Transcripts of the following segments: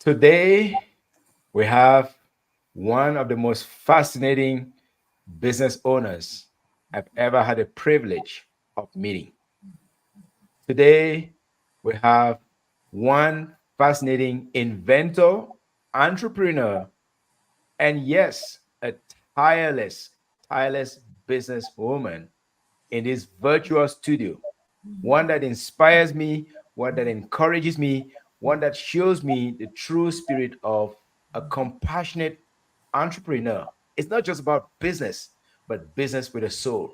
Today, we have one of the most fascinating business owners I've ever had the privilege of meeting. Today, we have one fascinating inventor, entrepreneur, and yes, a tireless, tireless businesswoman in this virtual studio. One that inspires me, one that encourages me, one that shows me the true spirit of a compassionate entrepreneur. It's not just about business, but business with a soul.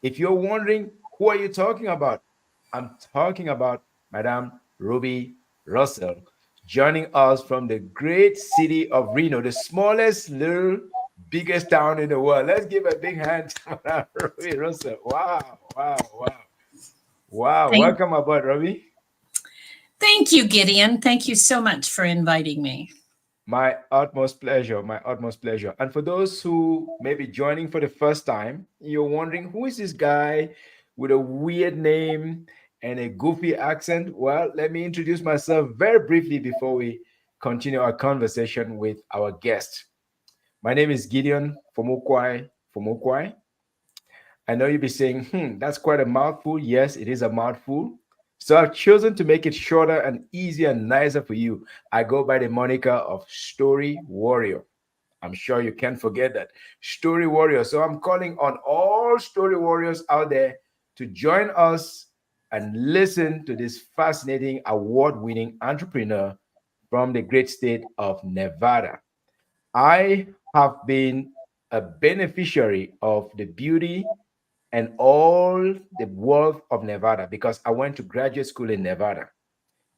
If you're wondering, who are you talking about? I'm talking about Madame Ruby Russell, joining us from the great city of Reno, the smallest, little, biggest town in the world. Let's give a big hand to Madame Ruby Russell. Wow, wow, wow. Wow, Thank, welcome aboard, Robbie. thank you, Gideon. Thank you so much for inviting me. My utmost pleasure, my utmost pleasure. And for those who may be joining for the first time, you're wondering who is this guy with a weird name and a goofy accent? Well, let me introduce myself very briefly before we continue our conversation with our guest. My name is Gideon Fomokwai Fomokwai. I know you'll be saying, that's quite a mouthful. Yes, it is a mouthful. So I've chosen to make it shorter and easier and nicer for you. I go by the moniker of Story Warrior. I'm sure you can't forget that. Story Warrior. So I'm calling on all Story Warriors out there to join us and listen to this fascinating award winning entrepreneur from the great state of Nevada. I have been a beneficiary of the beauty and all the wealth of Nevada because I went to graduate school in Nevada.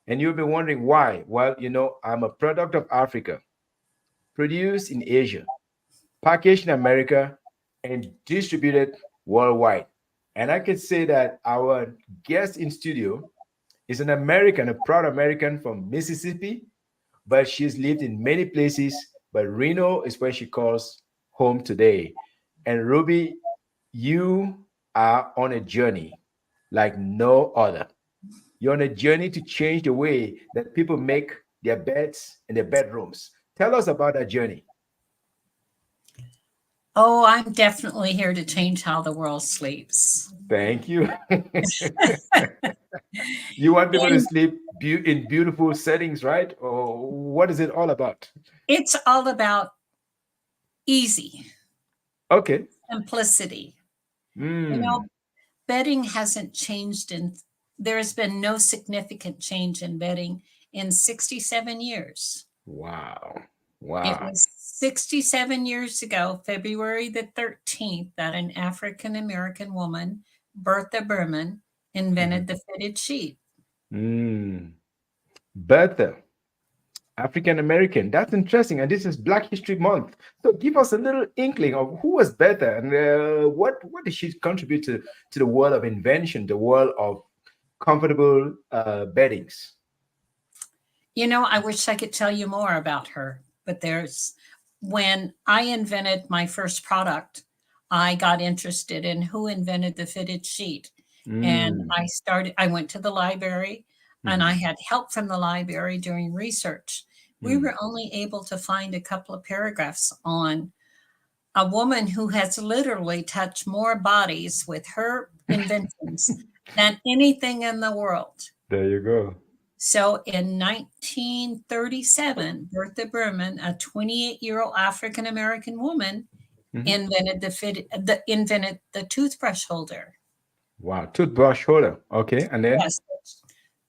And you'll be wondering why. Well, I'm a product of Africa, produced in Asia, packaged in America, and distributed worldwide. And I could say that our guest in studio is an American, a proud American from Mississippi, but she's lived in many places. But Reno is where she calls home today. And Ruby, you are on a journey like no other. You're on a journey to change the way that people make their beds in their bedrooms. Tell us about that journey. Oh, I'm definitely here to change how the world sleeps. Thank you. You want people to And sleep in beautiful settings, right? Or what is it all about? it's all about easy, Okay. simplicity. You know, Mm. bedding hasn't changed there has been no significant change in bedding in 67 years. Wow. It Wow. was 67 years ago, February the 13th, that an African American woman, Bertha Berman, Mhm. invented the fitted sheet. Mm. Bertha, African American. That's interesting. And this is Black History Month. So give us a little inkling of who was Bertha and what did she contribute to the world of invention, the world of comfortable beddings. I wish I could tell you more about her, but when I invented my first product, I got interested in who invented the fitted sheet. And Mm. I went to the library and I Mhm. had help from the library doing research. We Mm. were only able to find a couple of paragraphs on a woman who has literally touched more bodies with her inventions than anything in the world. There you go. So in 1937, Bertha Berman, a 28-year-old African American woman, Mhm. invented the toothbrush holder. Wow. Toothbrush holder. Okay. And then? Yes,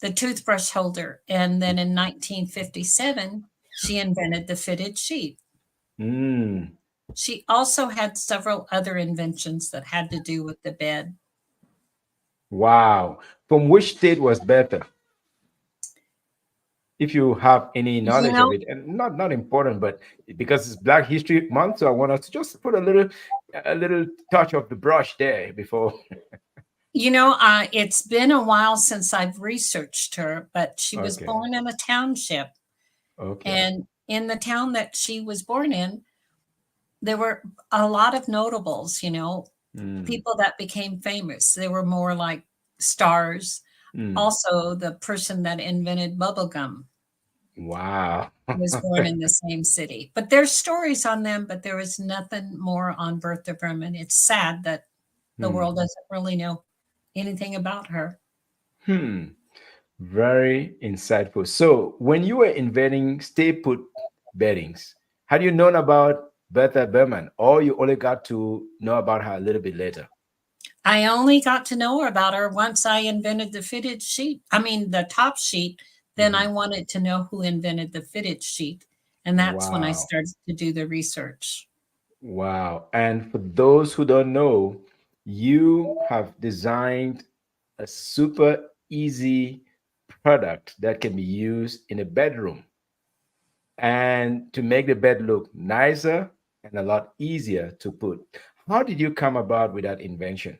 the toothbrush holder. And then in 1957, she invented the fitted sheet. Mm. She also had several other inventions that had to do with the bed. Wow. From which state was Bertha? If you have any You knowledge of know, it, and not important, but because it's Black History Month, so I want us to just put a little touch of the brush there before. it's been a while since I've researched her, but she was Okay. born in a township. Okay. And in the town that she was born in, there were a lot of notables, Mm. people that became famous. They were more like stars. Mm. Also, the person that invented bubblegum. Wow. was born in the same city. But there's stories on them, but there was nothing more on Bertha Berman. It's sad that the Hmm. world doesn't really know anything about her. Hmm. Very insightful. So, when you were inventing stay put beddings, had you known about Bertha Berman, or you only got to know about her a little bit later? I only got to know about her once I invented the fitted sheet. I mean, the top sheet. Then I Mhm. wanted to know who invented the fitted sheet. And that's when I Wow. started to do the research. Wow. And for those who don't know, you have designed a super easy product that can be used in a bedroom and to make the bed look nicer and a lot easier to put. How did you come about with that invention?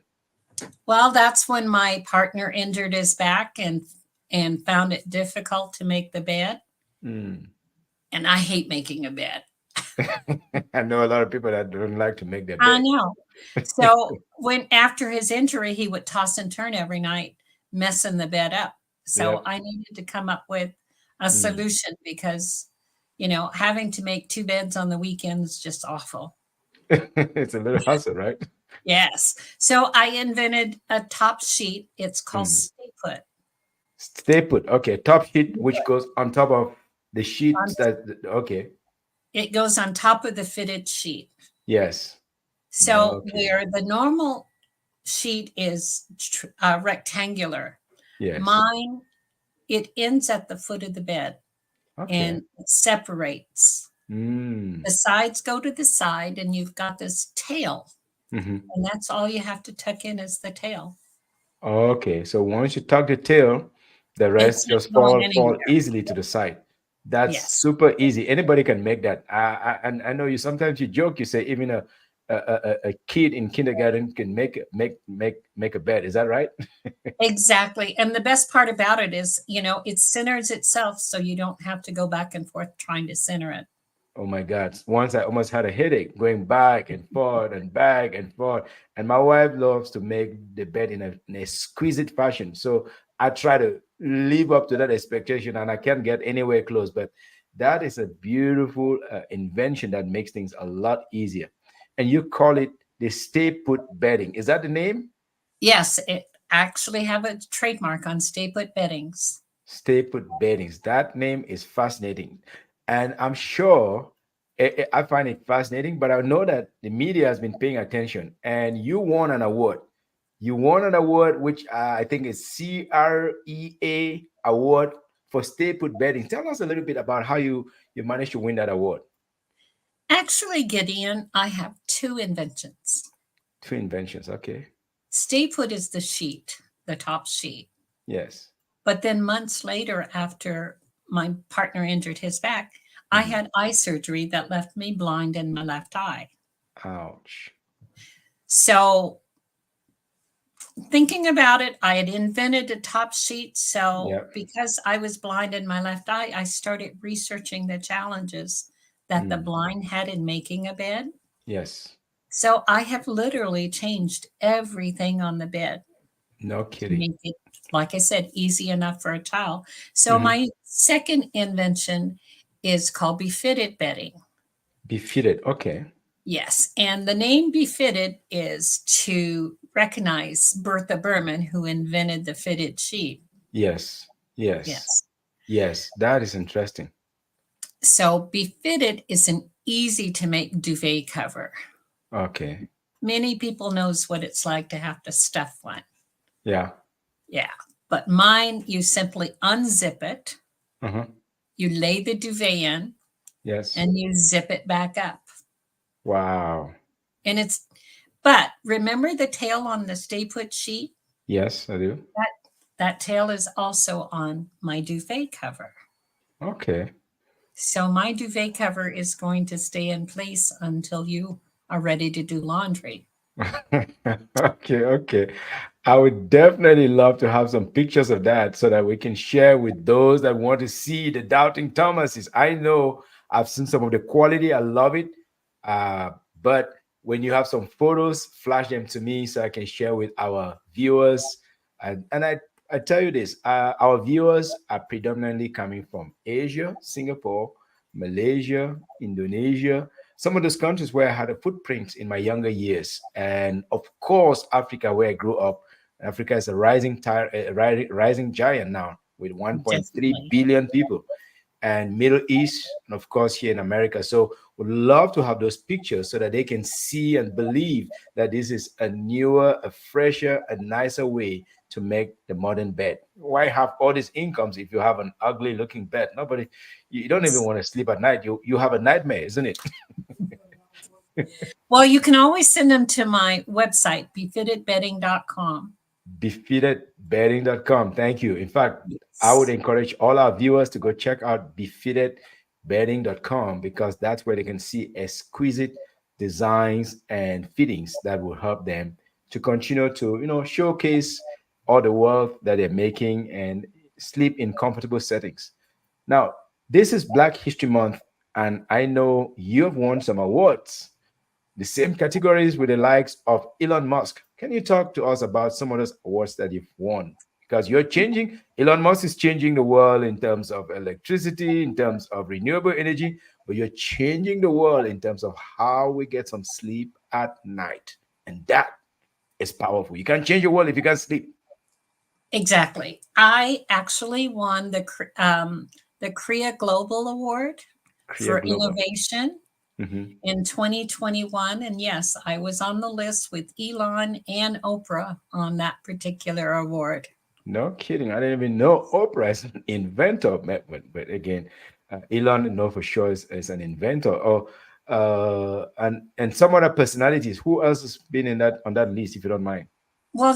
Well, that's when my partner injured his back and found it difficult to make the bed. Mm. And I hate making a bed. I know a lot of people that don't like to make their I bed. know. So when after his injury, he would toss and turn every night, messing the bed up. So Yep. I needed to come up with a Mm. solution because, you know, having to make two beds on the weekend is just awful. It's a little hassle, right? Yes. So I invented a top sheet. It's called Mm. Stay Put. Stay put. Okay. Top sheet, which goes on top of the On- sheets that, okay. It goes on top of the fitted sheet. Yes. So Okay. where the normal sheet is rectangular, Yes. mine, it ends at the foot of the bed Okay. and it separates. Mm. The sides go to the side, and you've got this tail, Hmm. and that's all you have to tuck in is the tail. Okay. So once you tuck the tail, the It's rest not just going fall anywhere. easily to the side. That's Yes, super easy. Anybody can make that. And I know you sometimes you joke. You say even a kid in kindergarten can make a bed. Is that right? exactly. And the best part about it is, you know, it centers itself, so you don't have to go back and forth trying to center it. Oh my God. Once I almost had a headache going back and forth and back and forth. And my wife loves to make the bed in an exquisite fashion. So I try to live up to that expectation and I can't get anywhere close. But that is a beautiful invention that makes things a lot easier. And you call it the stay put bedding. Is that the name? Yes, it actually have a trademark on stay put beddings. Stay put beddings. That name is fascinating. And I'm sure I find it fascinating, but I know that the media has been paying attention and you won an award. You won an award, which I think is CREA award for stay put bedding. Tell us a little bit about how you managed to win that award. Actually, Gideon, I have two inventions. Two inventions. Okay. Stay put is the sheet, the top sheet. Yes. But then months later, after my partner injured his back, I Mhm. had eye surgery that left me blind in my left eye. Ouch. So, thinking about it, I had invented a top sheet. So, Yep. because I was blind in my left eye, I started researching the challenges that the Mm. blind had in making a bed. Yes. So, I have literally changed everything on the bed No to kidding. make it, like I said, easy enough for a child. So, Mhm. my second invention is called befitted bedding. Befitted. Okay. Yes, and the name befitted is to recognize Bertha Berman, who invented the fitted sheet. Yes. Yes. Yes. Yes, that is interesting. So befitted is an easy to make duvet cover. Okay. Many people knows what it's like to have to stuff one. Yeah. Yeah. But mine, you simply unzip it, Uh-huh. you lay the duvet in, Yes. and you zip it back up. Wow. And it's, but remember the tail on the stay put sheet? Yes, I do. That that tail is also on my duvet cover. Okay. So my duvet cover is going to stay in place until you are ready to do laundry. Okay, okay. I would definitely love to have some pictures of that so that we can share with those that want to see the Doubting Thomases. I know I've seen some of the quality. I love it. Uh, but when you have some photos, flash them to me so I can share with our viewers. And I I tell you this, our viewers are predominantly coming from Asia, Singapore, Malaysia, Indonesia, some of those countries where I had a footprint in my younger years, and of course, Africa, where I grew up. Africa is a rising giant now with 1.3 Definitely. billion people, and Middle East, and of course here in America. So would love to have those pictures so that they can see and believe that this is a newer, a fresher, a nicer way to make the modern bed. Why have all these incomes if you have an ugly looking bed? Nobody, you don't even want to sleep at night. You have a nightmare, isn't it? Well, you can always send them to my website, befittedbedding.com. Befittedbedding.com. Thank you. In fact, I would Yes. encourage all our viewers to go check out befittedbedding.com because that's where they can see exquisite designs and fittings that will help them to continue to, showcase all the wealth that they're making and sleep in comfortable settings. Now, this is Black History Month, and I know you have won some awards, the same categories with the likes of Elon Musk. Can you talk to us about some of those awards that you've won? Because Elon Musk is changing the world in terms of electricity, in terms of renewable energy, but you're changing the world in terms of how we get some sleep at night. And that is powerful. You can't change the world if you can't sleep. Exactly. I actually won the Korea Global Award Create for global. innovation Mhm. in 2021. And yes, I was on the list with Elon and Oprah on that particular award. No kidding. I didn't even know Oprah is an inventor. But again, Elon, no, for sure is an inventor. Oh, and some other personalities. Who else has been in that on that list, if you don't mind? Well,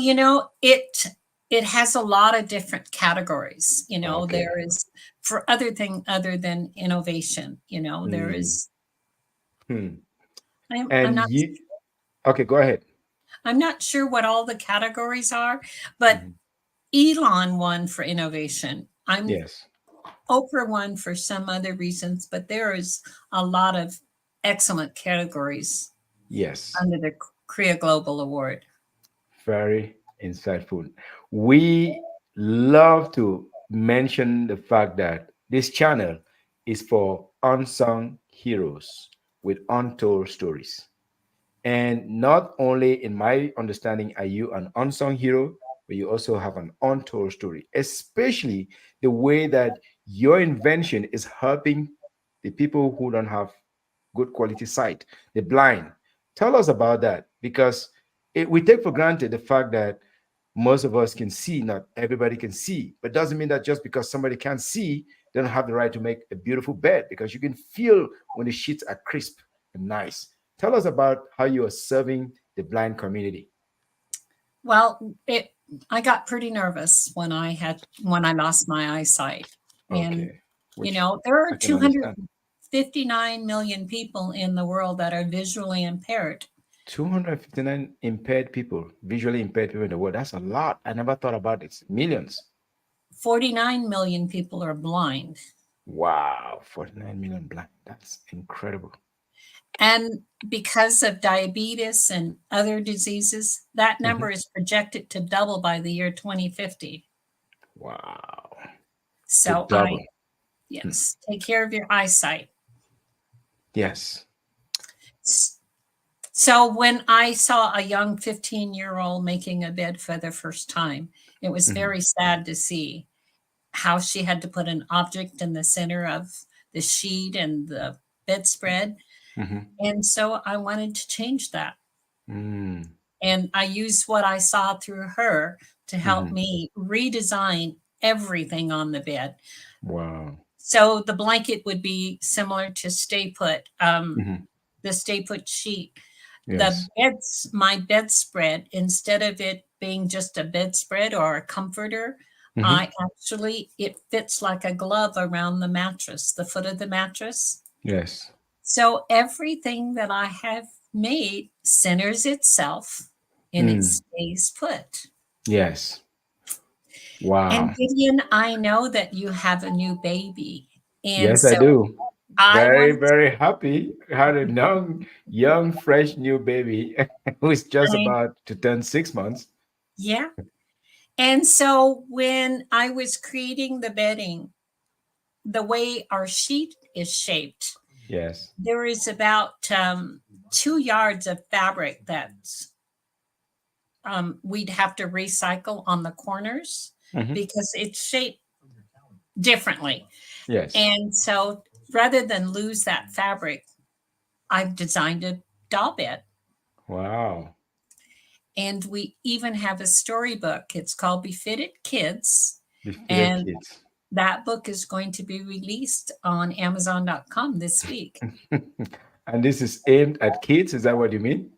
it has a lot of different categories. Okay. There is for other than innovation. There Hmm. is. Hmm. I'm And not you, okay, go ahead. I'm not sure what all the categories are, but Mhm. Elon won for innovation. I'm Yes. Oprah won for some other reasons, but there is a lot of excellent categories Yes. under the Korea Global Award. Very insightful. We love to mention the fact that this channel is for unsung heroes with untold stories. And not only, in my understanding, are you an unsung hero, but you also have an untold story, especially the way that your invention is helping the people who don't have good quality sight, the blind. Tell us about that because we take for granted the fact that most of us can see, not everybody can see, but doesn't mean that just because somebody can't see, they don't have the right to make a beautiful bed because you can feel when the sheets are crisp and nice. Tell us about how you are serving the blind community. Well, I got pretty nervous when I lost my eyesight. And Okay, which there are I can understand. 259 million people in the world that are visually impaired. 259 impaired people, visually impaired people in the world. That's a lot. I never thought about it. Millions. 49 million people are blind. Wow, 49 million blind. That's incredible. And because of diabetes and other diseases, that Mhm. number is projected to double by the year 2050. Wow. To So double. Hmm. yes, take care of your eyesight. Yes. So when I saw a young 15-year-old making a bed for the first time, it was Mhm. very sad to see how she had to put an object in the center of the sheet and the bedspread. Mhm. And so I wanted to change that. Mm. And I used what I saw through her to help Mhm. me redesign everything on the bed. Wow. So the blanket would be similar to Stay Put, Mhm. the Stay Put sheet. Yes. My bedspread, instead of it being just a bedspread or a comforter, Mhm. it fits like a glove around the mattress, the foot of the mattress. Yes. So everything that I have made centers itself and it Mm. stays put. Yes. And Wow. Gideon, I know that you have a new baby. And Yes, I so do. I Very, wanted to, very happy. Had a young, fresh new baby who is just I, about to turn 6 months. yeah. And so when I was creating the bedding, the way our sheet is shaped, Yes. there is about 2 yards of fabric that's we'd have to recycle on the corners Hmm. because it's shaped differently. Yes. And so rather than lose that fabric, I've designed a doll bed. Wow. And we even have a storybook. It's called Befitted Kids. Befitted And kids. that book is going to be released on Amazon.com this week. And this is aimed at kids. Is that what you mean?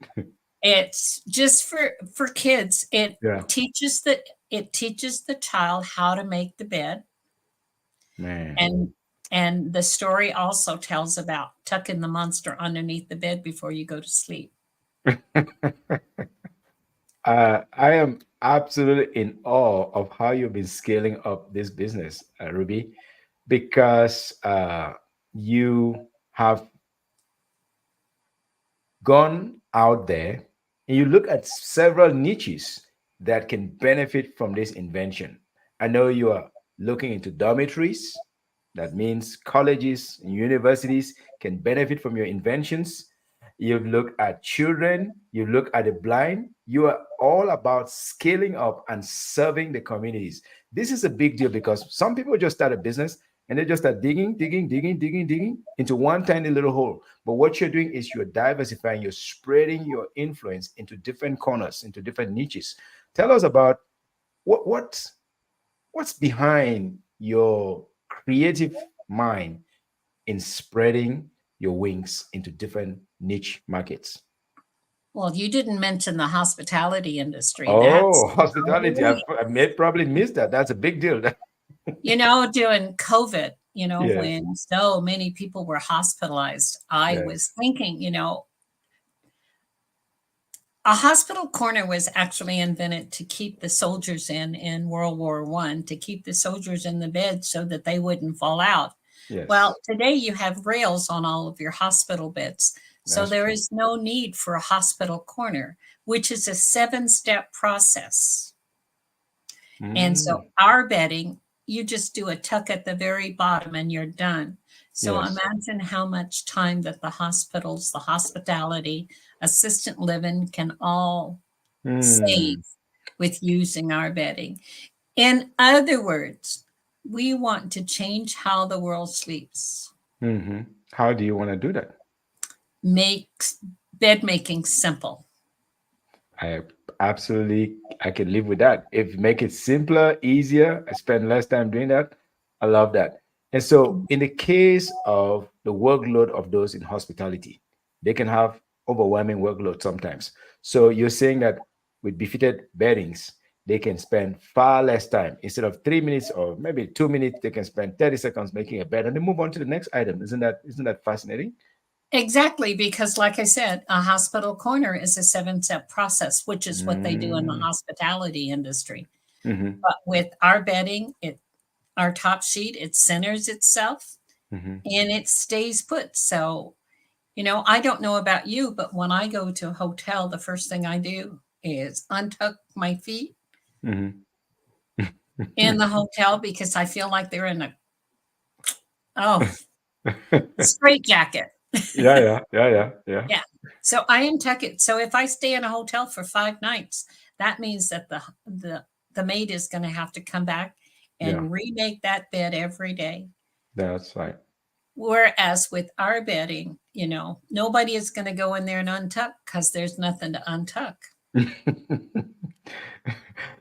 It's just for kids. Yeah. It teaches the child how to make the bed, Man. and the story also tells about tucking the monster underneath the bed before you go to sleep. I am absolutely in awe of how you've been scaling up this business, Ruby, because you have gone out there and you look at several niches that can benefit from this invention. I know you are looking into dormitories. That means colleges and universities can benefit from your inventions. You look at children, you look at the blind. You are all about scaling up and serving the communities. This is a big deal because some people just start a business and they just start digging into one tiny little hole. But what you're doing is you're diversifying, you're spreading your influence into different corners, into different niches. Tell us about what what's behind your creative mind in spreading your wings into different niche markets. Well, you didn't mention the hospitality industry. Oh, That's hospitality. I may probably missed that. That's a big deal. during COVID, Yes. when so many people were hospitalized, I Yes. was thinking, a hospital corner was actually invented to keep the soldiers in World War One, to keep the soldiers in the bed so that they wouldn't fall out. Well, Yes. today you have rails on all of your hospital beds, so That's there true. is no need for a hospital corner, which is a seven-step process. And so Mm, our bedding, you just do a tuck at the very bottom and you're done. So yes. imagine how much time that the hospitals, the hospitality, assistant living can all save Mm, with using our bedding. In other words, we want to change how the world sleeps, hmm. How do you want to do that? makes bed making simple. I absolutely I can live with that. If you make it simpler, easier, I spend less time doing that. I love that. And so in the case of the workload of those in hospitality, they can have overwhelming workload sometimes. So you're saying that with befitted beddings, they can spend far less time. Instead of 3 minutes or maybe 2 minutes, they can spend 30 seconds making a bed and then move on to the next item. Isn't that fascinating? Exactly, because like I said, a hospital corner is a seven-step process, which is what they do in the Mm, hospitality industry. mm-hmm, But with our bedding, our top sheet, it centers itself mm-hmm. and it stays put. So, I don't know about you, but when I go to a hotel, the first thing I do is untuck my feet Mm-hmm. in the hotel because I feel like they're in oh, straight jacket. Yeah, yeah, yeah, yeah, yeah, Yeah. So I untuck it. So if I stay in a hotel for 5 nights, that means that the maid is going to have to come back yeah. and remake that bed every day. That's right. Whereas with our bedding, nobody is going to go in there and untuck because there's nothing to untuck.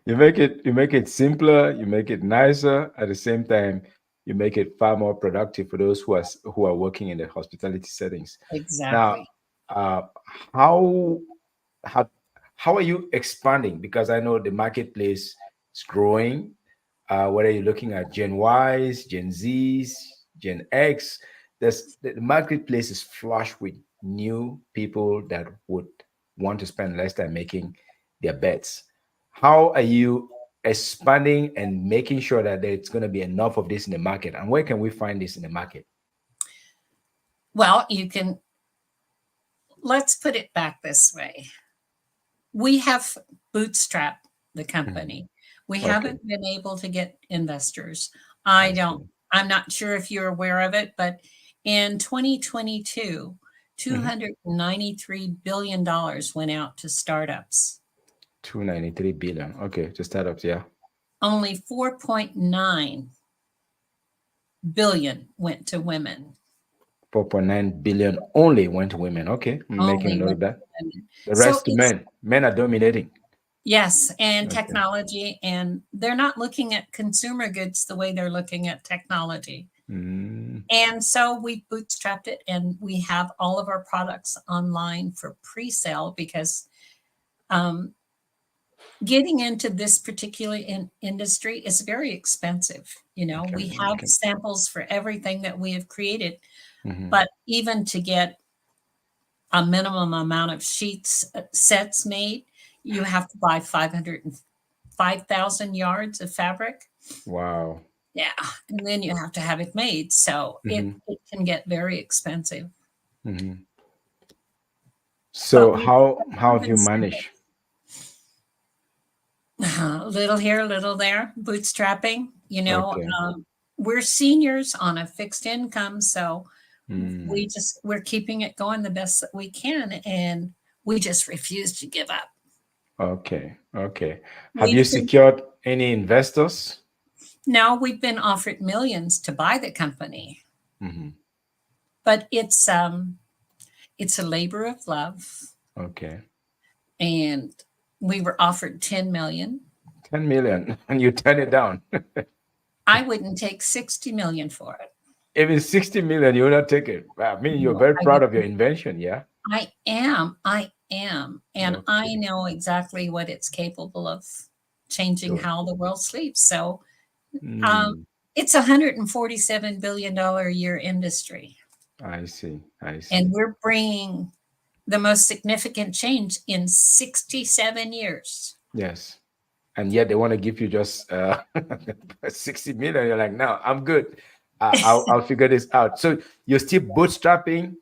You make it simpler, you make it nicer. At the same time, you make it far more productive for those who are working in the hospitality settings. Now, Exactly. uh, how how how are you expanding? Because I know the marketplace is growing. Whether you're looking at Gen Ys, Gen Zs, Gen X, the marketplace is flush with new people that would want to spend less time making their bets. How are you expanding and making sure that there's going to be enough of this in the market? And where can we find this in the market? Well, let's put it back this way. We have bootstrapped the Mhm. company. We Okay. haven't been able to get investors. I I don't, see. I'm not sure if you're aware of it, but in 2022, Mm-hmm. $293 billion went out to startups. 293 billion. Okay, to startups, yeah. Only 4.9 billion went to women. 4.9 billion only went to women. Okay, I'm making a Only note went of that. to women. The So rest to it's, men. Men are dominating. yes, and Okay. technology, and they're not looking at consumer goods the way they're looking at technology. Mm, And so we bootstrapped it, and we have all of our products online for pre-sale because um, getting into this particular industry is very expensive. You I know, can we have imagine. samples for everything that we have created, Hmm. but even to get a minimum amount of sheets sets made, you have to buy 505,000 yards of fabric. Wow. Yeah, and then you have to have it made. So it, Hmm. it can get very expensive. Hmm. But So we've how have proven you simple. managed? Little here, little there, bootstrapping. Okay. We're seniors on a fixed income, so Mm, we're keeping it going the best that we can, and we just refuse to give up. okay. Okay. Have you We've been secured any investors? Now we've been offered millions to buy the company, Hmm. but it's a labor of love, Okay. and we were offered 10 million. 10 million and you turn it down. I wouldn't take 60 million for it. Even 60 million, you will not take it. I mean, you're No, very I proud of your wouldn't. invention, yeah? I am, and I Okay. know exactly what it's capable of changing Good. how the world sleeps. So, um, Mm, it's $147 billion a year industry, I see. I and see. we're bringing the most significant change in 67 years. Yes. And yet they want to give you just 60 million. You're like, no, I'm good. I'll figure this out. So you're still bootstrapping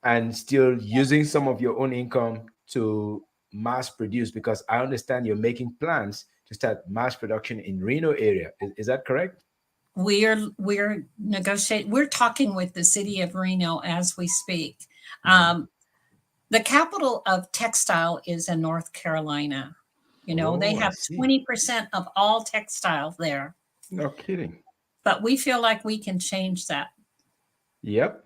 and still using some of your own income to mass produce, because I understand you're making plans to start mass production in Reno area. Is that correct? We're talking with the city of Reno as we speak. Mhm. Um, the capital of textile is in North Carolina. They Oh, I have see. 20% of all textile there, No kidding. but we feel like we can change that. Yep.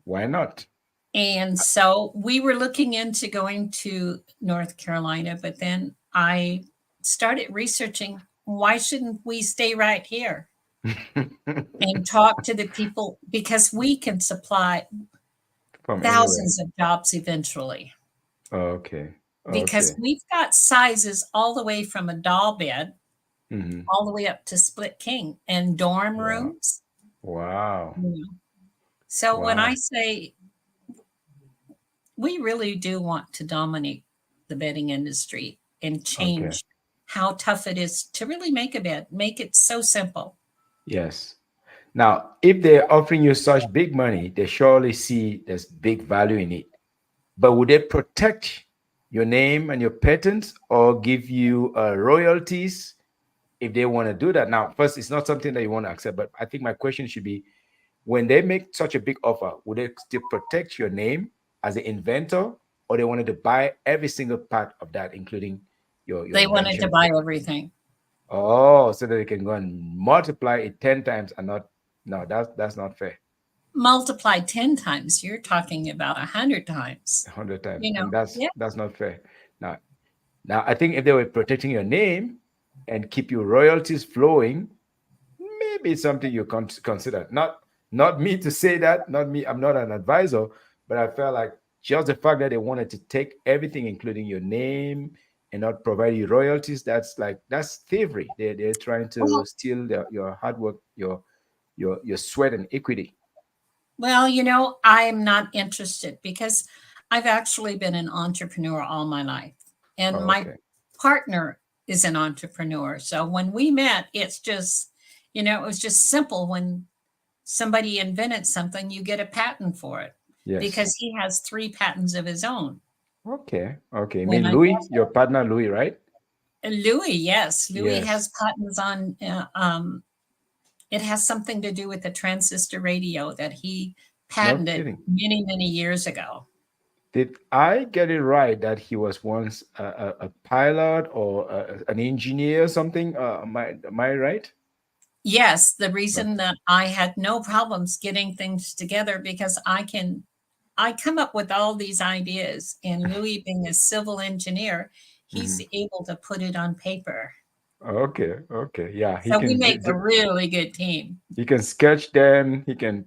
Why not? And so we were looking into going to North Carolina, but then I started researching, why shouldn't we stay right here and talk to the people, because we can supply From anywhere. thousands of jobs eventually, Okay. because Okay. we've got sizes all the way from a doll bed Hmm. all the way up to split king and dorm Wow. rooms. Wow. Yeah. So when I Wow. say we really do want to dominate the bedding industry and Okay. change how tough it is to really make a bed, make it so simple. Yes. Now, if they're offering you such big money, they surely see there's big value in it. But would they protect your name and your patents or give you royalties if they want to do that? Now, first, it's not something that you want to accept, but I think my question should be, when they make such a big offer, would they still protect your name as an inventor, or they wanted to buy every single part of that, including your They wanted to invention? buy everything. Oh, so that they can go and multiply it 10 times and not, no, that's not fair. Multiply 10 times, you're talking about 100 times. 100 times. You And know, that's yeah. that's not fair. Now, now I think if they were protecting your name and keep your royalties flowing, maybe it's something you consider. Not me to say that, not me. I'm not an advisor, but I felt like just the fact that they wanted to take everything, including your name, and not provide you royalties, that's thievery. They're trying to Well, steal your hard work, your sweat and equity. I'm not interested because I've actually been an entrepreneur all my life. And Oh, my okay. partner is an entrepreneur. So when we met, it was just simple. When somebody invented something, you get a patent for it Yes. because he has 3 patents of his own. Okay. Okay. You When mean I Louis, your partner Louis, right? Louis, yes, Louis Yes. has patents on. It has something to do with the transistor radio that he No patented kidding. many, many years ago. Did I get it right that he was once a pilot or an engineer or something? Am I right? Yes, the reason Okay. that I had no problems getting things together because I come up with all these ideas, and Louis, being a civil engineer, he's Mhm. able to put it on paper. Okay. Okay. Yeah, he So we can. make a really good team. He can sketch them. He can,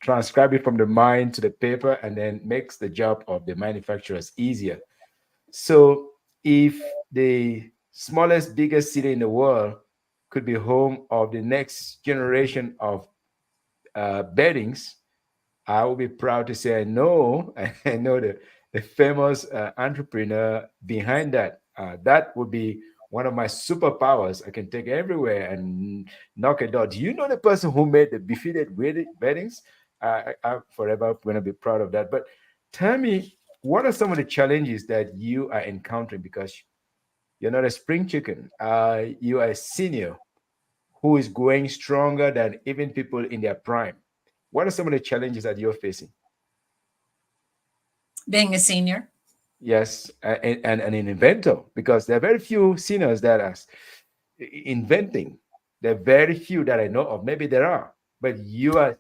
transcribe it from the mind to the paper, and then makes the job of the manufacturers easier. So, if the smallest, biggest city in the world could be home of the next generation of beddings, I will be proud to say I know. I know the famous entrepreneur behind that. That would be one of my superpowers. I can take everywhere and knock a door. Do you know the person who made the befitted weddings? I'm forever going to be proud of that. But tell me, what are some of the challenges that you are encountering? Because you're not a spring chicken. You are a senior who is growing stronger than even people in their prime. What are some of the challenges that you're facing? Being a senior, Yes, and an inventor, because there are very few seniors that are inventing. There are very few that I know of. Maybe there are, but you are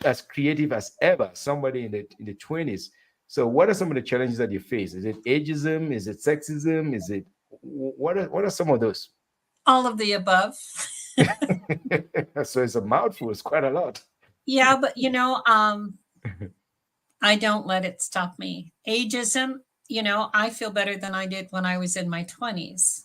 as creative as ever. Somebody in the 20s. So, what are some of the challenges that you face? Is it ageism? Is it sexism? Is it what are some of those? all of the above. So it's a mouthful. It's quite a lot. Yeah, but I don't let it stop me. Ageism, I feel better than I did when I was in my 20s.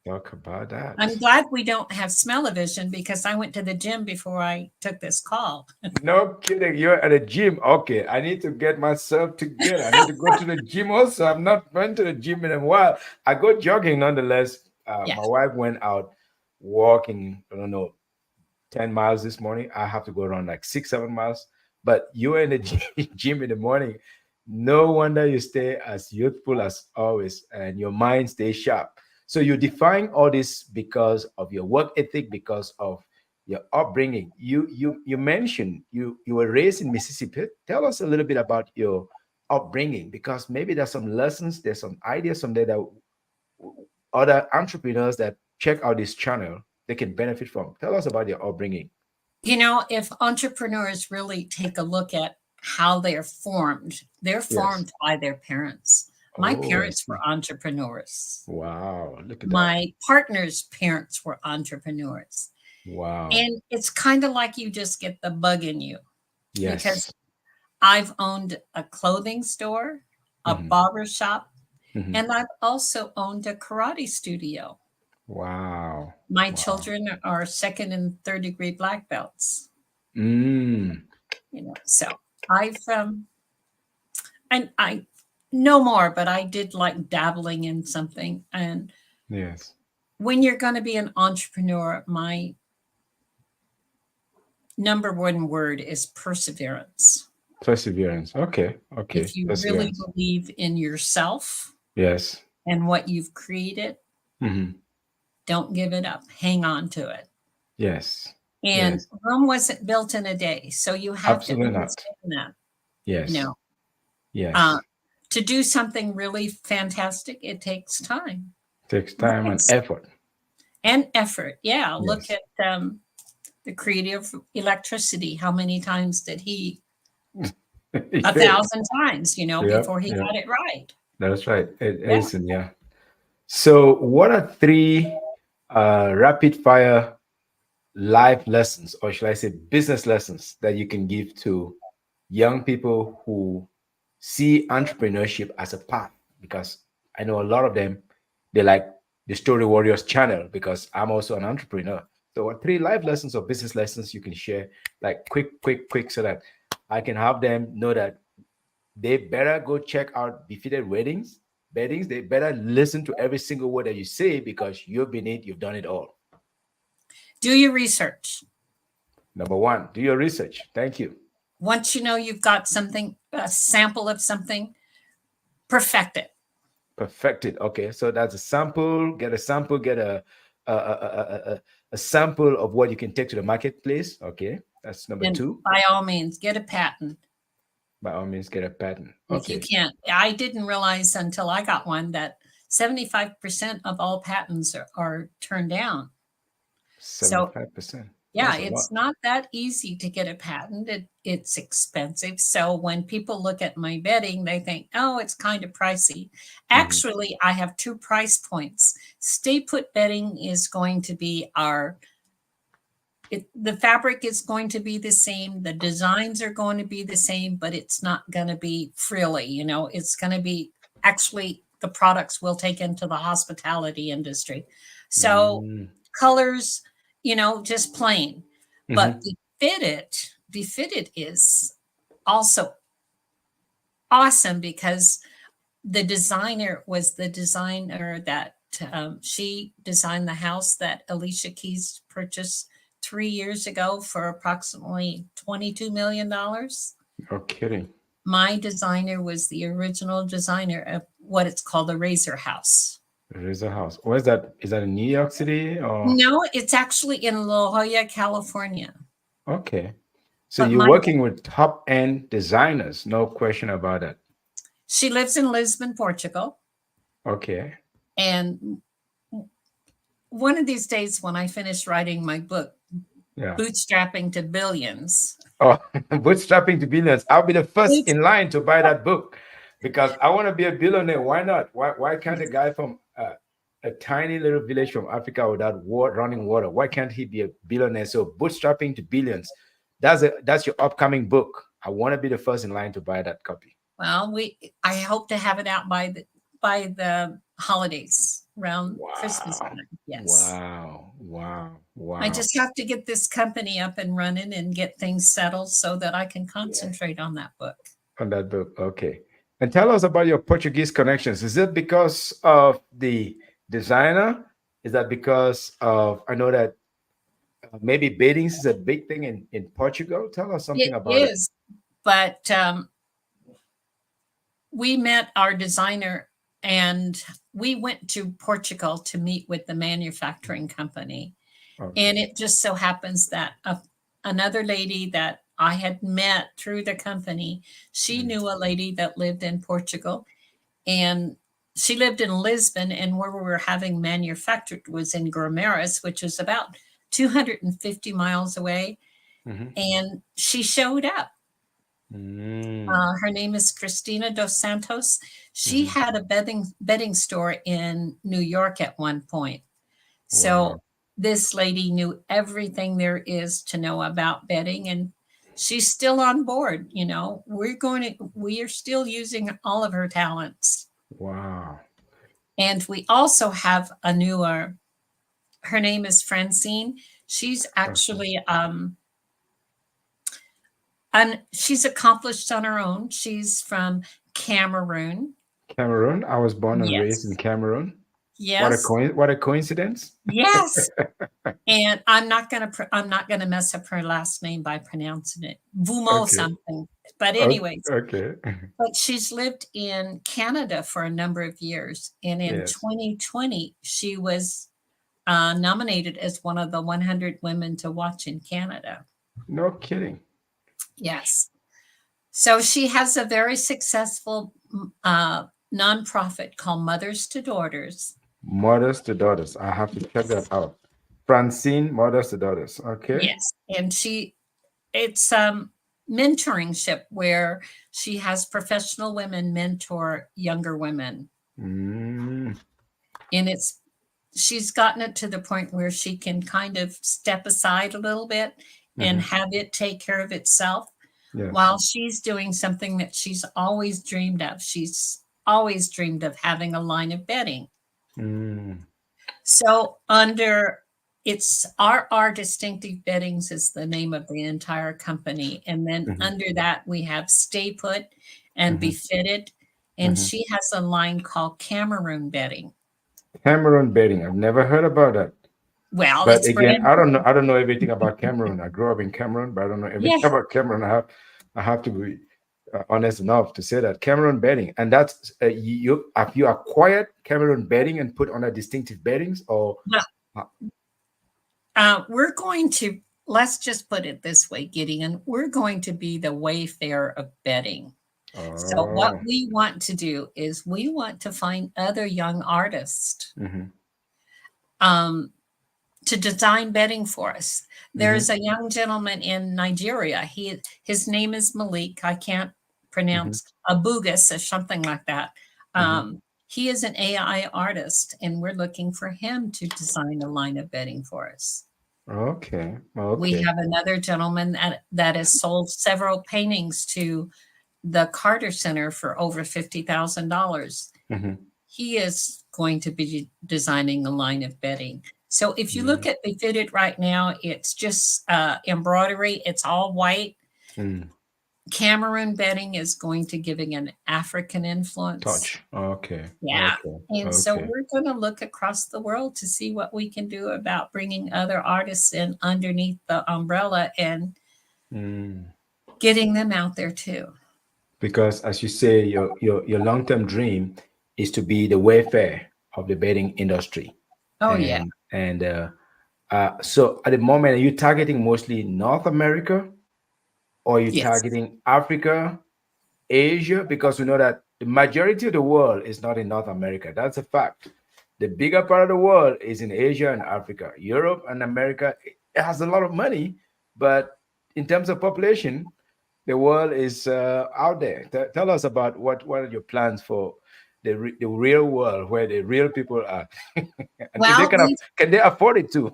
Talk about I'm that. glad we don't have smell-o-vision because I went to the gym before I took this call. No kidding. You're at a gym. Okay, I need to get myself together. I need to go to the gym also. I'm not going to the gym in a while. I go jogging nonetheless. Yeah. My wife went out walking, I don't know, 10 miles this morning. I have to go around like 6, 7 miles. But you're in the gym in the morning. No wonder you stay as youthful as always and your mind stays sharp. So you're defying all this because of your work ethic, because of your upbringing. You mentioned you were raised in Mississippi. Tell us a little bit about your upbringing, because maybe there's some lessons, there's some ideas from there that other entrepreneurs that check out this channel they can benefit from. Tell us about your upbringing. If entrepreneurs really take a look at how they're Yes. formed by their parents. My Oh, I parents were see. entrepreneurs. Wow. Look at that. My partner's parents were entrepreneurs. Wow. And it's kind of like you just get the bug in you because Yes. I've owned a clothing store, a Hmm. barber shop, Hmm. and I've also owned a karate studio. Wow. My Wow. children are second and third degree black belts, Mm. so I no more, but I did like dabbling in something. And Yes. when you're going to be an entrepreneur, my number one word is perseverance. Perseverance. Okay. Okay. If you really Perseverance. believe in yourself Yes. and what you've created, Hmm. don't give it up. Hang on to it. Yes. And Yes. Rome wasn't built in a day, so you have to Absolutely not. understand that. You Yes. know, uh, Yes. to do something really fantastic, it takes time. Takes Look time at and effort. and effort. Yeah, look Yes. at the creative electricity. How many times did he? He A failed. thousand times, Yeah. before he Yeah. got it right. That's right. Yeah. Edison. Yeah. So, what are three rapid fire life lessons, or should I say business lessons, that you can give to young people who see entrepreneurship as a path? Because I know a lot of them, they like the Story Warriors channel because I'm also an entrepreneur. So, what three life lessons or business lessons you can share, like quick, so that I can have them know that they better go check out Befitted Weddings. They better listen to every single word that you say because you've been it, you've done it all. Do your research. Number one, do your research. Thank you. Once you know you've got something, a sample of something, perfect it. Perfected. Okay, so that's a sample. Get a sample. Get a sample of what you can take to the marketplace. Okay, that's number And two. by all means, get a patent. By all means, get a patent. If you Okay, can't, I didn't realize until I got one that 75% of all patents are turned down. So 75%. yeah, That's a lot. it's not that easy to get a patent. It's expensive. So when people look at my bedding, they think, oh, it's kind of pricey. Hmm. Actually, I have two price points. Stay put bedding is going to be the fabric is going to be the same. The designs are going to be the same, but it's not going to be frilly. It's going to be actually the products we'll take into the hospitality industry. So Mm-hmm. colors, just plain. But the fitted is also awesome because the designer was the designer that she designed the house that Alicia Keys purchased 3 years ago for approximately $22 million. No kidding. My designer was the original designer of what it's called the Razor House. There is a house. Where's that? Is that in New York City or? No, it's actually in La Jolla, California. Okay. So But you're working with top end designers, no question about it. she lives in Lisbon, Portugal. Okay. And one of these days, when I finish writing my book, Yeah. Bootstrapping to Billions, Oh, bootstrapping to billions. I'll be the first boot- in line to buy that book because I want to be a billionaire. Why not? Why can't a guy from a tiny little village from Africa without running water, why can't he be a billionaire? So bootstrapping to billions. That's your upcoming book. I want to be the first in line to buy that copy. well, I hope to have it out by the holidays around Christmas Wow. time. Yes. Wow. Wow. I Wow. just have to get this company up and running and get things settled so that I can Yeah. concentrate on that book. On that book. Okay. And tell us about your Portuguese connections. Is it because of the designer? Is that because of, I know that maybe beddings is a big thing in Portugal? Tell us something It about it. is, but we met our designer and we went to Portugal to meet with the manufacturing company. Okay. And it just so happens that another lady that I had met through the company, she Mm. knew a lady that lived in Portugal, and she lived in Lisbon, and where we were having manufactured was in Guimarães, which is about 250 miles away. Mhm. And she showed up. Mm. Her name is Cristina dos Santos. She Mhm. had a bedding store in New York at one point. So Wow. this lady knew everything there is to know about bedding, and she's still on board. We are still using all of her talents. Wow. And we also have a newer, her name is Francine. She's Okay. actually and she's accomplished on her own. She's from Cameroon. Cameroon. I was born and raised in Yes. Cameroon. Yes. What a coincidence. Yes. And I'm not gonna mess up her last name by pronouncing it. Vumo Okay. something. But Okay. anyways, Okay. but she's lived in Canada for a number of years. And in Yes. 2020, she was nominated as one of the 100 women to watch in Canada. No kidding. Yes. So she has a very successful nonprofit called Mothers to Daughters. Mothers to daughters. I have to check that out. Francine, mothers to daughters. Okay. Yes. And it's mentoringship where she has professional women mentor younger women. Mm. And she's gotten it to the point where she can kind of step aside a little bit and Hmm. have it take care of itself Yes. while she's doing something that she's always dreamed of. She's always dreamed of having a line of bedding. Mm. So under it's our distinctive beddings is the name of the entire company. And then Hmm. under that we have Stay Put and Hmm. Befitted. And Hmm. she has a line called Cameroon Bedding. Cameroon bedding. I've never heard about that. Well, But it's again, brand I don't know. new. I don't know everything about Cameroon. I grew up in Cameroon, but I don't know everything Yeah. about Cameroon. I have to be. honest enough to say that Cameron bedding, and that's you have you acquired Cameron bedding and put on a distinctive beddings or Well, uh, we're going to, let's just put it this way, Gideon, we're going to be the Wayfair of bedding. So what oh we want to do is we want to find other young artists hmm um, to design bedding for us. hmm There's a young gentleman in Nigeria. His name is Malik. I can't hmm pronounce Abugus or something like that. hmm He is an AI artist, and we're looking for him to design a line of bedding for us. okay We okay have another gentleman that has sold several paintings to the Carter Center for over $50,000. hmm He is going to be designing a line of bedding. So if you look mm at Befitted right now, it's just embroidery. It's all white. mm. Cameroon bedding is going to giving an African influence. Touch. Okay. Yeah. Okay. And so Okay. we're going to look across the world to see what we can do about bringing other artists in underneath the umbrella and Mm. getting them out there too. Because as you say, your long-term dream is to be the Wayfair of the bedding industry. Oh, yeah. And so at the moment, are you targeting mostly North America or are you Yes. targeting Africa, Asia? Because we know that the majority of the world is not in North America. That's a fact. The bigger part of the world is in Asia and Africa. Europe and America, it has a lot of money, but in terms of population, the world is out there. Tell us about what are your plans for the real world where the real people are, and if they Well, we can they afford it too?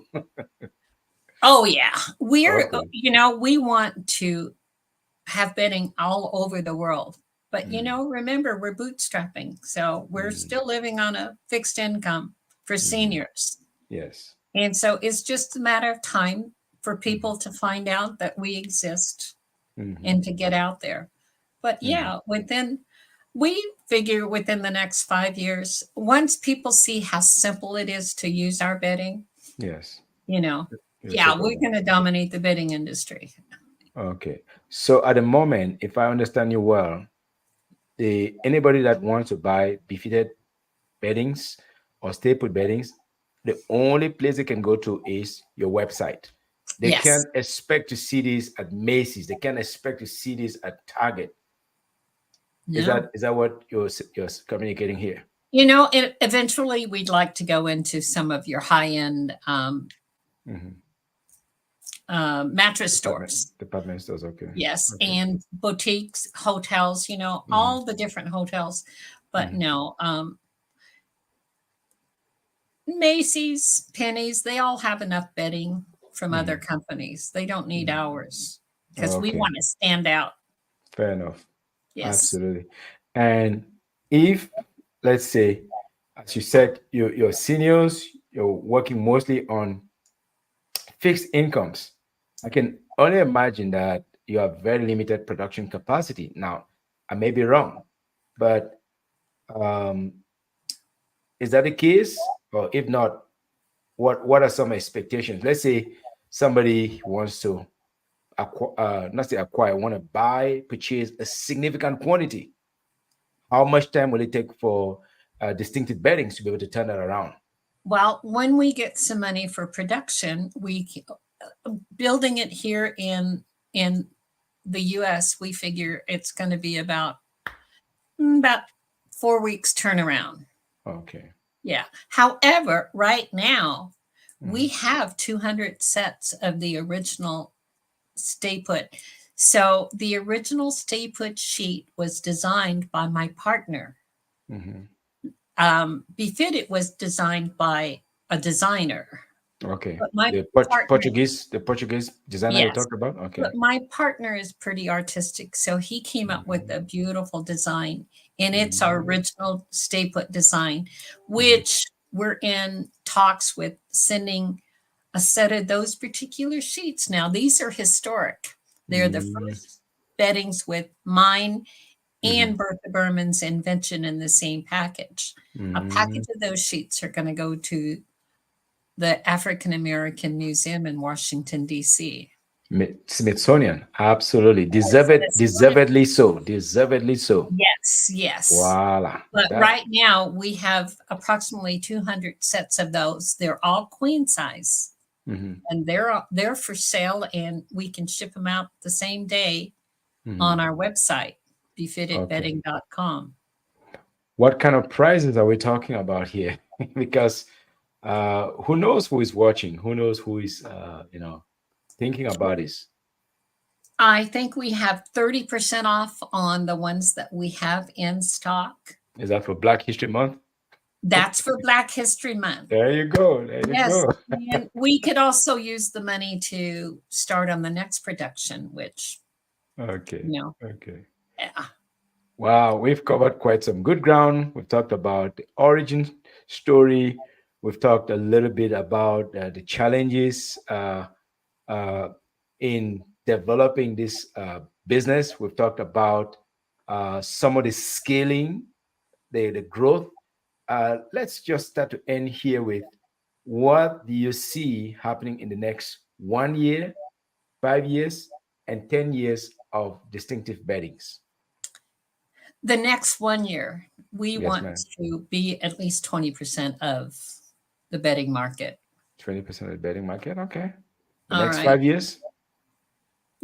Oh, yeah. We're, Okay. we want to have bedding all over the world. But, Mm, remember, we're bootstrapping. So we're mm, still living on a fixed income for mhm. seniors. Yes. And so it's just a matter of time for Mhm, people to find out that we exist mhm, and to get out there. But mhm. yeah, we figure within the next 5 years, once people see how simple it is to use our bedding, Yes. you know, You'll yeah, take we're over. going to dominate the bedding industry. Okay. So at the moment, if I understand you well, the anybody that wants to buy befitted beddings or stay put beddings, the only place they can go to is your website. They Yes. can't expect to see this at Macy's. They can't expect to see this at Target. No. Is that what you're communicating here? Eventually we'd like to go into some of your high-end Hmm. mattress stores. Department stores. Okay. Yes, Okay. and boutiques, hotels, Hmm. all the different hotels. But Hmm. no, Macy's, Penny's, they all have enough bedding from other Hmm. companies. They don't need Hmm. ours because we Okay. want to stand out. Fair enough. Yes. Absolutely. And if, let's say, as you said, you're seniors, you're working mostly on fixed incomes, I can only imagine that you have very limited production capacity. Now, I may be wrong, but um, is that the case? Or if not, what are some expectations? Let's say somebody wants to not say acquire, want to buy, purchase a significant quantity. How much time will it take for distinctive beddings to be able to turn that around? Well, when we get some money for production, building it here in the US, we figure it's going to be about 4 weeks turnaround. Okay. Yeah. However, right now we Mhm. have 200 sets of the original Stay Put. So the original Stay Put sheet was designed by my partner. Mhm. Befitted was designed by a designer, Okay. but my The partner, Portuguese designer you yes, talked about. but Okay. my partner is pretty artistic, so he came up with a Mhm. beautiful design, and it's our Mhm. original Stay Put design, Mhm. which we're in talks with sending a set of those particular sheets. Now, these are historic. They're the Mhm. first beddings with mine Mhm. and Bertha Berman's invention in the same package. A Mhm. package of those sheets are going to go to the African American Museum in Washington, D.C. Smithsonian, absolutely. Smithsonian. Deservedly so. Deservedly so. Yes, yes. Voila. But That. right now we have approximately 200 sets of those. They're all queen size, Mhm, and they're for sale, and we can ship them out the same day on mhm. our website, Okay. befitedbedding.com. What kind of prizes are we talking about here? Because who knows who is watching? Who knows who is thinking about this? I think we have 30% off on the ones that we have in stock. Is that for Black History Month? That's for Black History Month. There you go. There you Yes, go. and we could also use the money to start on the next production, which, Okay. you know, Okay. yeah. Wow, we've covered quite some good ground. We've talked about the origin story. We've talked a little bit about the challenges uh, in developing this business. We've talked about some of the scaling, the growth. Let's just start to end here with what do you see happening in the next 1 year, 5 years, and 10 years of distinctive beddings? The next 1 year, we Yes, want ma'am. to be at least 20% of the bedding market. 20% of the betting market. Okay. The All next right. 5 years,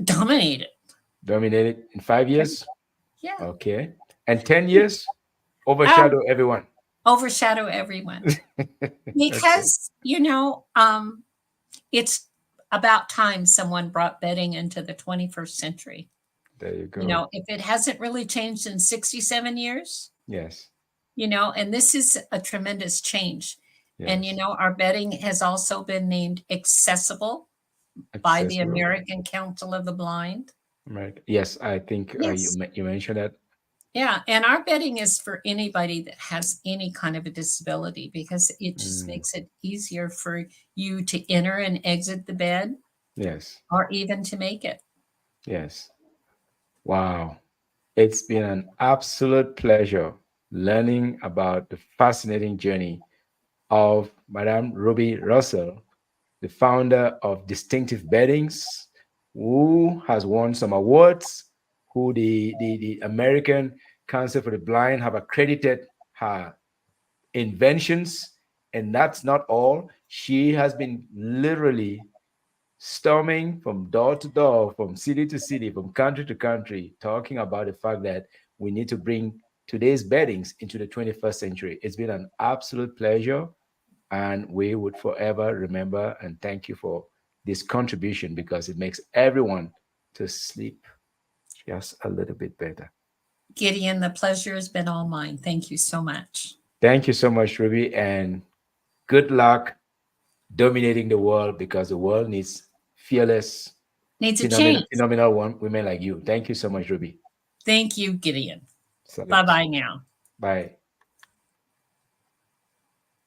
Dominate it. dominated in 5 years. Yeah. Okay. And 10 years, Oh, overshadow everyone. overshadow everyone. Okay. Because, it's about time someone brought bedding into the 21st century. There you go. If it hasn't really changed in 67 years, Yes. and this is a tremendous change. And, Yes. our bedding has also been named accessible by the Accessible. American Council of the Blind. Right. Yes, I think Yes. you mentioned that. Yeah, and our bedding is for anybody that has any kind of a disability because it just Mm, makes it easier for you to enter and exit the bed yes. or even to make it. Yes. Wow. It's been an absolute pleasure learning about the fascinating journey of Madame Ruby Russell, the founder of Distinctive Beddings, who has won some awards, who the American Council for the Blind have accredited her inventions. And that's not all. She has been literally storming from door to door, from city to city, from country to country, talking about the fact that we need to bring today's beddings into the 21st century. It's been an absolute pleasure, and we would forever remember and thank you for this contribution because it makes everyone to sleep just a little bit better. Gideon, the pleasure has been all mine. Thank you so much. Thank you so much, Ruby, and good luck dominating the world because the world needs fearless, Needs a change. phenomenal women like you. Thank you so much, Ruby. Thank you, Gideon. Bye Salute. bye now. Bye.